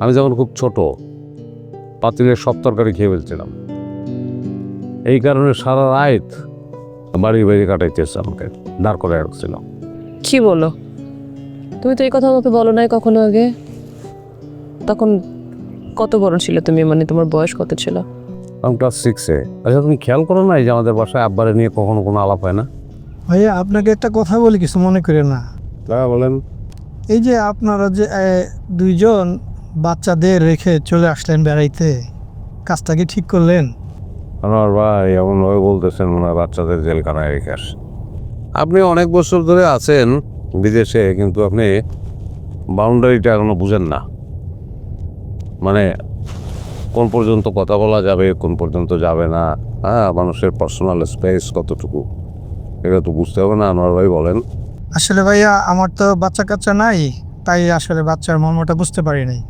আমি যখন খুব ছোট পাতিলের সব তরকারি খেয়ে ফেলছিলাম। এই কারণে সারা রাত বাড়ি বাড়ি কাটাইতেছে, আমাকে দাঁড় করে রাখছিল। কি বলো? তুমি তো এই কথা আমাকে বলো নাই কখনো আগে। তখন কত বড় ছিল তুমি, মানে তোমার বয়স কত ছিল? আমি ক্লাস 6-এ। আচ্ছা, তুমি খেয়াল করো নাই যে আমাদের বাসায় আব্বারে নিয়ে কখনো কোনো আলাপ হয় না? ভাইয়া আপনাকে একটা কথা বলি, কিছু মনে করে না। তাই বলেন। এই যে আপনারা যে দুইজন বাচ্চাদের রেখে চলে আসলেন বেড়াইতে, কাজটা কি ঠিক করলেন? আমার ভাই এমনভাবে বলতেছেন মনে হয় বাচ্চাদের জেলখানায় রেখে আসে। আপনি অনেক বছর ধরে আছেন বিদেশে, কিন্তু আপনি বাউন্ডারিটা এখনো বুঝেন না। মানে কোন পর্যন্ত কথা বলা যাবে, কোন পর্যন্ত যাবে না, হ্যাঁ, মানুষের পার্সোনাল স্পেস কতটুকু, এটা তো বুঝতে হবে না। আনোয়ার ভাই বলেন। আসলে ভাইয়া আমার তো বাচ্চা কাচ্চা নাই, তাই আসলে বাচ্চার মর্মটা বুঝতে পারি নাই।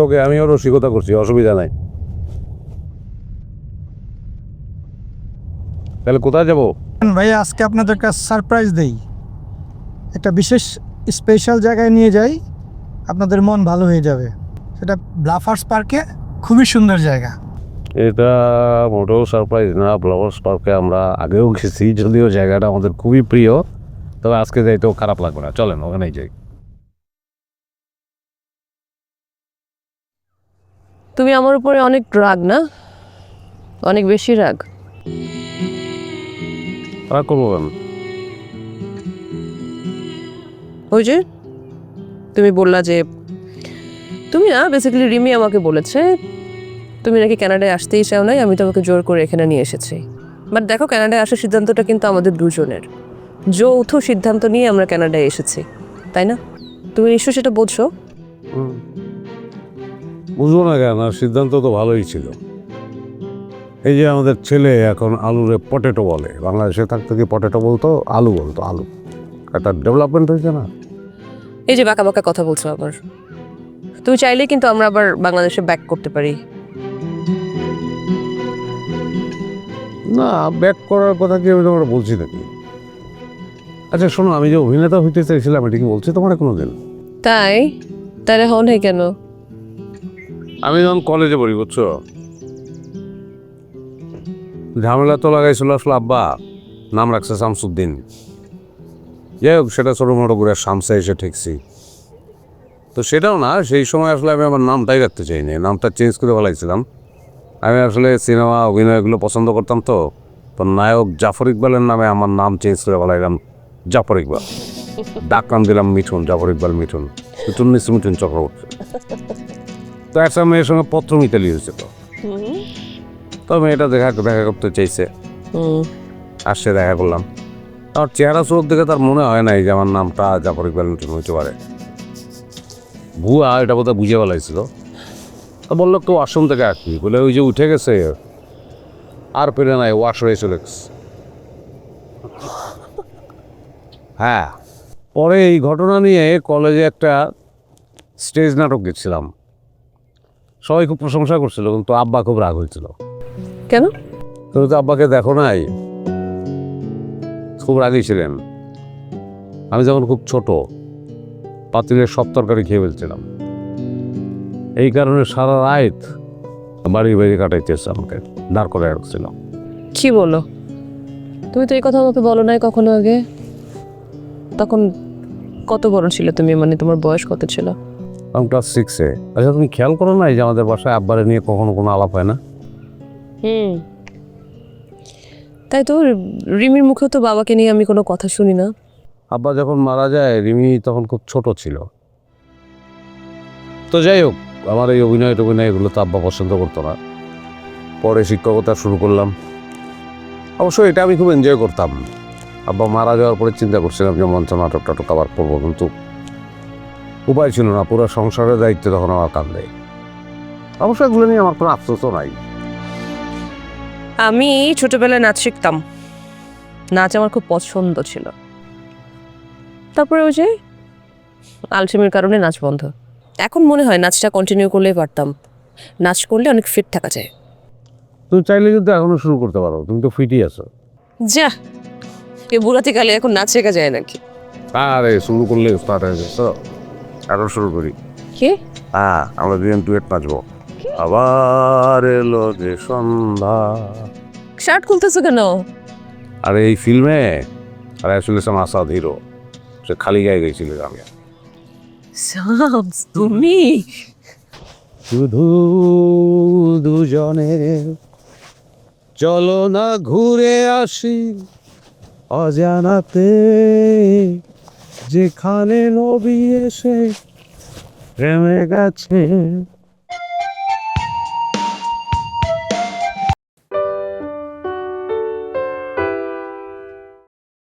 ওকে, আমিও রসিকতা করছি, অসুবিধা নাই। তাহলে কোথায় যাবো? ভাইয়া আজকে আপনাদের কাছে সারপ্রাইজ দেই, একটা বিশেষ স্পেশাল জায়গায় নিয়ে যাই, আপনাদের মন ভালো হয়ে যাবে। সেটা ব্লাফার্স পার্কে, খুবই সুন্দর জায়গা। এটা মোটেও সারপ্রাইজ না। ব্লাফার্স পার্কে আমরা আগেও গেছি, যদিও জায়গাটা আমাদের খুবই প্রিয়, তবে আজকে যাইতেও খারাপ লাগবে না। চলেন ওখানেই যাই। তুমি আমার উপরে অনেক রাগ না? অনেক বেশি রাগ? রাগ করবো কেন? ওই যে তুমি বললা যে তুমি না, বেসিক্যালি রিমি আমাকে বলেছে তুমি নাকি কানাডায় আসতেই চাও নাই, আমি তোমাকে জোর করে এখানে নিয়ে এসেছি। বাট দেখো, কানাডায় আসার সিদ্ধান্তটা কিন্তু আমাদের দুজনের যৌথ সিদ্ধান্ত নিয়ে আমরা কানাডায় এসেছি, তাই না? তুমি নিশ্চয় সেটা বলছো। বুঝবো না কেন? আর সিদ্ধান্ত তো ভালোই ছিল। এই যে আমাদের ছেলে এখন আলুরে পটেটো বলে, বাংলাদেশে থাকতে কি পটেটো বলতো, আলু বলতো। আলু একটা ডেভেলপমেন্ট হয়েছে না? এই যে বাঁকা বাঁকা কথা বলছো আবার। তুমি চাইলে কিন্তু আমরা আবার বাংলাদেশে ব্যাক করতে পারি। না, ব্যাক করার কথা কি আমি তোমার বলছি নাকি? আচ্ছা শোনো, আমি যে অভিনেতা হইতে চাইছিলাম, এটা কি বলছি তোমার কোনো দিন? তাই? তাহলে হও নাই কেন? আমি যখন কলেজে পড়ি, বুঝছো, ঝামেলা তো লাগাইছিল আসলে আব্বা, নাম রাখছে শামসুদ্দিন। যাই হোক, সেটা ছোটো মোটো করে শামসে এসে ঠেকছি। তো সেটাও না, সেই সময় আসলে আমি আমার নামটাই রাখতে চাইনি, নামটা চেঞ্জ করে ফেলাইছিলাম। আমি আসলে সিনেমা অভিনয়গুলো পছন্দ করতাম, তো নায়ক জাফর ইকবালের নামে আমার নাম চেঞ্জ করে ফেলাইলাম জাফর ইকবাল। ডাক নাম দিলাম মিঠুন, জাফর ইকবাল মিঠুন, মিঠুন চক্রবর্তী। তো একটা মেয়ের সঙ্গে পত্র মিতালি হয়েছে, তো মেয়েটা দেখা করতে চাইছে, আসছে, দেখা করলাম। আমার চেহারা চোখ দেখে তার মনে হয় নাই যে আমার নামটা জাফর ইকবাল মিঠুন হইতে পারে। ভুয়া, এটা বোধহয় বুঝে ফেলাইছিল। তা বললো তো ওয়াশরুম থেকে আসবি বলে, ওই যে উঠে গেছে, আর পেরে নাই, ওয়াশ হয়ে চলে গেছে। হ্যাঁ, পরে এই ঘটনা নিয়ে কলেজে একটা স্টেজ নাটক গেছিলাম, সবাই খুব প্রশংসা করছিল, কিন্তু আব্বা খুব রাগ হয়েছিল। কেন? তুমি তো আব্বাকে দেখো নাই, খুব রাগই ছিলেন। আমি যখন খুব ছোট পাতিলের সব তরকারি খেয়ে ফেলছিলাম। এই কারণে সারা রাত বাড়ি বাড়ি কাটাইতেছে, আমাকে দাঁড় করে রাখছিল। কি বলো? তুমি তো এই কথা আমাকে বলো নাই কখনো আগে। তখন কত বড় ছিল তুমি, মানে তোমার বয়স কত ছিল? আমি ক্লাস 6-এ। আচ্ছা, তুমি খেয়াল করো নাই যে আমাদের বাসায় আব্বারে নিয়ে কখনো কোনো আলাপ হয় না? তাই তো, রিমির মুখেও তো বাবাকে নিয়ে আমি কোনো কথা শুনি না। আব্বা যখন মারা যায়, রিমি তখন খুব ছোট ছিল। তো যাই হোক, আমার এই অভিনয় এগুলো তো আব্বা পছন্দ করতো না। পরে শিক্ষকতা শুরু করলাম। অবশ্য এটা আমি খুব এনজয় করতাম। আব্বা মারা যাওয়ার পরে চিন্তা করছিলাম যে মঞ্চ নাটক টাটক আবার করবো, কিন্তু উপায় ছিল না, পুরো সংসারের দায়িত্ব তখন আমার কাঁধে। অবশ্য এগুলো নিয়ে আমার কোনো আফসোসও নাই। আমি ছোটবেলায় নাচ শিখতাম, নাচ আমার খুব পছন্দ ছিল। তারপরে ওই যে আলসেমির কারণে নাচ বন্ধ। এখন মনে হয় নাচটা কন্টিনিউ করলেই পারতাম, নাচ করলে অনেক ফিট থাকা যায়। তুমি চাইলে কিন্তু এখনো শুরু করতে পারো, তুমি তো ফিটই আছো। যা, এ বুড়াতে কালে এখন নাচ শেখা যায় নাকি? আরে শুরু করলে স্টার্ট হয়ে গেছে, আরো শুরু করি। কে? হ্যাঁ, আমরা দুজন ডুয়েট নাচবো। আবার এলো যে সন্ধ্যা। শার্ট খুলতেছো কেন? আর এই ফিল্মে আর আসলে সাম আসাদ হিরো, সে খালি গায়ে গেছিল আমি। শামস, তুমি? শুধু দুজনে চলো না ঘুরে আসি অজানাতে, যেখানে নবী এসে থেমে গেছে